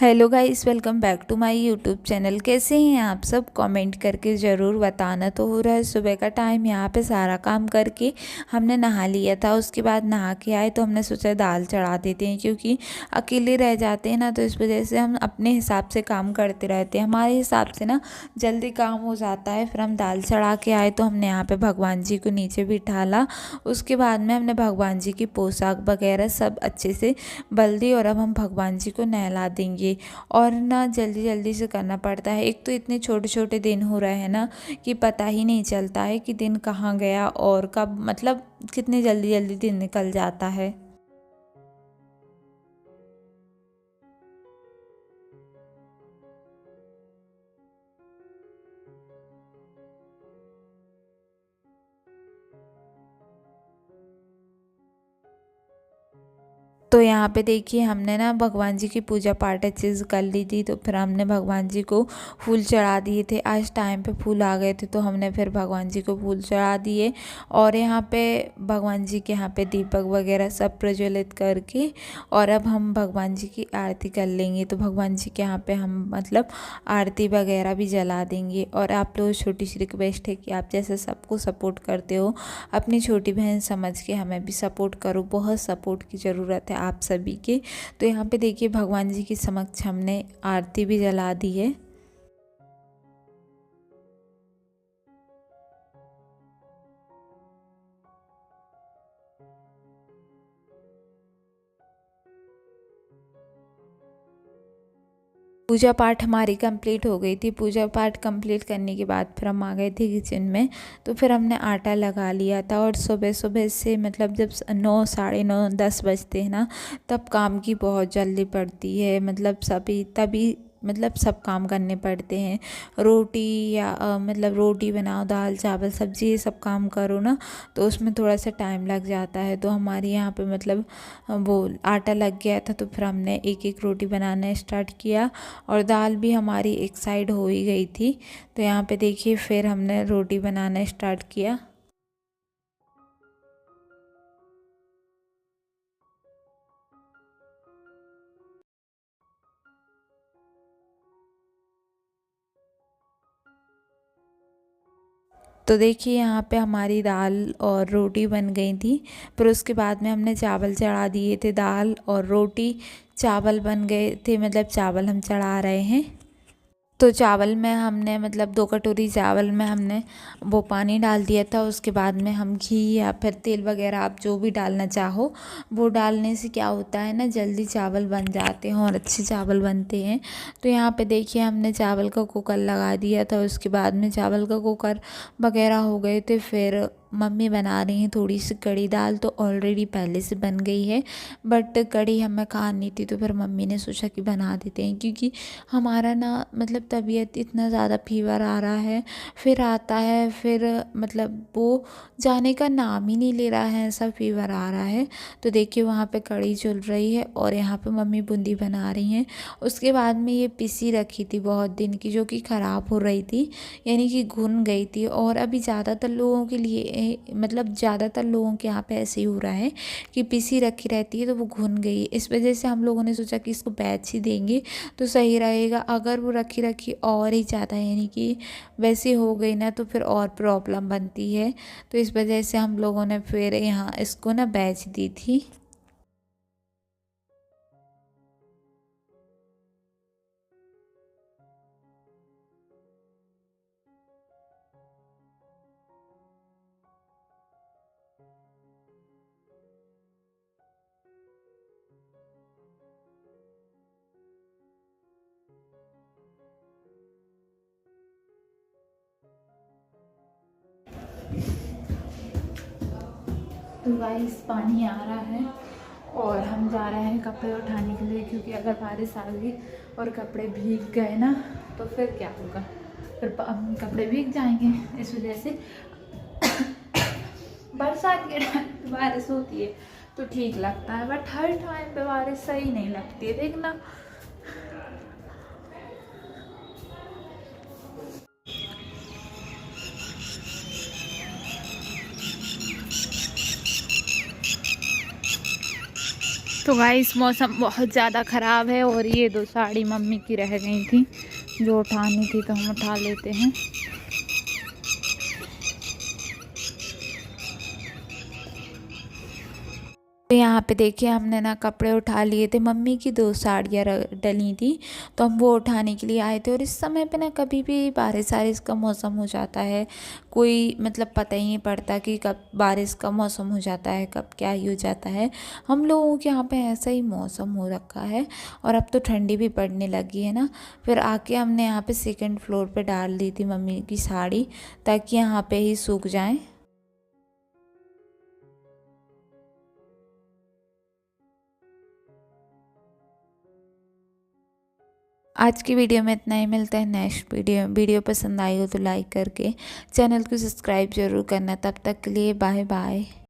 Hello guys, welcome back to my YouTube channel. कैसे हैं आप सब? कमेंट करके ज़रूर बताना। तो हो रहा है सुबह का टाइम, यहाँ पे सारा काम करके हमने नहा लिया था। उसके बाद नहा के आए तो हमने सोचा दाल चढ़ा देते हैं, क्योंकि अकेले रह जाते हैं ना, तो इस वजह से हम अपने हिसाब से काम करते रहते हैं। हमारे हिसाब से ना जल्दी काम हो जाता है। फिर हम दाल चढ़ा के आए तो हमने यहाँ पर भगवान जी को नीचे बिठाला। उसके बाद में हमने भगवान जी की पोशाक वगैरह सब अच्छे से बल दी और अब हम भगवान जी को नहला देंगे। और ना जल्दी जल्दी से करना पड़ता है। एक तो इतने छोटे छोटे दिन हो रहे हैं ना कि पता ही नहीं चलता है कि दिन कहाँ गया और कब, मतलब कितनी जल्दी जल्दी दिन निकल जाता है। तो यहाँ पे देखिए हमने ना भगवान जी की पूजा पाठ अच्छे से कर ली थी। तो फिर हमने भगवान जी को फूल चढ़ा दिए थे। आज टाइम पे फूल आ गए थे तो हमने फिर भगवान जी को फूल चढ़ा दिए। और यहाँ पे भगवान जी के यहाँ पे दीपक वगैरह सब प्रज्वलित करके और अब हम भगवान जी की आरती कर लेंगे। तो भगवान जी के यहाँ पे हम मतलब आरती वगैरह भी जला देंगे। और आप लोग छोटी सी रिक्वेस्ट है कि आप जैसे सबको सपोर्ट करते हो, अपनी छोटी बहन समझ के हमें भी सपोर्ट करो। बहुत सपोर्ट की ज़रूरत है आप सभी के। तो यहाँ पे देखिए भगवान जी के समक्ष हमने आरती भी जला दी है। पूजा पाठ हमारी कंप्लीट हो गई थी। पूजा पाठ कंप्लीट करने के बाद फिर हम आ गए थे किचन में। तो फिर हमने आटा लगा लिया था। और सुबह सुबह से मतलब जब 9, साढ़े 9, 10 बजते हैं ना, तब काम की बहुत जल्दी पड़ती है। मतलब सभी तभी मतलब सब काम करने पड़ते हैं। रोटी या मतलब रोटी बनाओ, दाल चावल सब्जी, ये सब काम करो ना, तो उसमें थोड़ा सा टाइम लग जाता है। तो हमारे यहाँ पे मतलब वो आटा लग गया था। तो फिर हमने एक एक रोटी बनाना स्टार्ट किया। और दाल भी हमारी एक साइड हो ही गई थी। तो यहाँ पे देखिए फिर हमने रोटी बनाना स्टार्ट किया। तो देखिए यहाँ पे हमारी दाल और रोटी बन गई थी। फिर उसके बाद में हमने चावल चढ़ा दिए थे। दाल और रोटी, चावल बन गए थे, मतलब चावल हम चढ़ा रहे हैं। तो चावल में हमने मतलब 2 कटोरी चावल में हमने वो पानी डाल दिया था। उसके बाद में हम घी या फिर तेल वगैरह आप जो भी डालना चाहो वो डालने से क्या होता है ना, जल्दी चावल बन जाते हैं और अच्छे चावल बनते हैं। तो यहाँ पे देखिए हमने चावल का कुकर लगा दिया था। उसके बाद में चावल का कुकर वगैरह हो गए थे। फिर मम्मी बना रही हैं थोड़ी सी कड़ी। दाल तो ऑलरेडी पहले से बन गई है, बट कड़ी हमें खानी थी तो फिर मम्मी ने सोचा कि बना देते हैं। क्योंकि हमारा ना मतलब तबीयत इतना ज़्यादा फीवर आ रहा है, फिर आता है, फिर मतलब वो जाने का नाम ही नहीं ले रहा है, ऐसा फीवर आ रहा है। तो देखिए वहाँ पे कढ़ी चल रही है और यहाँ पे मम्मी बूंदी बना रही हैं। उसके बाद में ये पिसी रखी थी बहुत दिन की, जो कि ख़राब हो रही थी, यानी कि घुन गई थी। और अभी ज़्यादातर लोगों के लिए मतलब ज़्यादातर लोगों के यहाँ पे ऐसे ही हो रहा है कि पिसी रखी रहती है तो वो घुन गई। इस वजह से हम लोगों ने सोचा कि इसको बैच ही देंगे तो सही रहेगा। अगर वो रखी रखी और ही ज़्यादा यानी कि वैसे हो गई ना, तो फिर और प्रॉब्लम बनती है। तो इस वजह से हम लोगों ने फिर यहाँ इसको ना बैच दी थी। तो गाइस पानी आ रहा है और हम जा रहे हैं कपड़े उठाने के लिए, क्योंकि अगर बारिश आ गई और कपड़े भीग गए ना तो फिर क्या होगा, फिर कपड़े भीग जाएंगे। इस वजह से बरसात के टाइम पे बारिश होती है तो ठीक लगता है, बट हर टाइम पे बारिश सही नहीं लगती है, देखना। तो गाइस मौसम बहुत ज़्यादा ख़राब है और ये 2 साड़ी मम्मी की रह गई थी जो उठानी थी, तो हम उठा लेते हैं। तो यहाँ पे देखिए हमने ना कपड़े उठा लिए थे, मम्मी की 2 साड़ियाँ डली थी, तो हम वो उठाने के लिए आए थे। और इस समय पे ना कभी भी बारिश वारिश का मौसम हो जाता है, कोई मतलब पता ही नहीं पड़ता कि कब बारिश का मौसम हो जाता है, कब क्या ही हो जाता है। हम लोगों के यहाँ पे ऐसा ही मौसम हो रखा है और अब तो ठंडी भी पड़ने लगी है ना। फिर आके हमने यहाँ पे सेकंड फ्लोर पे डाल दी थी मम्मी की साड़ी, ताकि यहाँ पे ही सूख जाएँ। आज की वीडियो में इतना ही, मिलता है नेक्स्ट वीडियो पसंद आई हो तो लाइक करके चैनल को सब्सक्राइब जरूर करना। तब तक के लिए बाय बाय।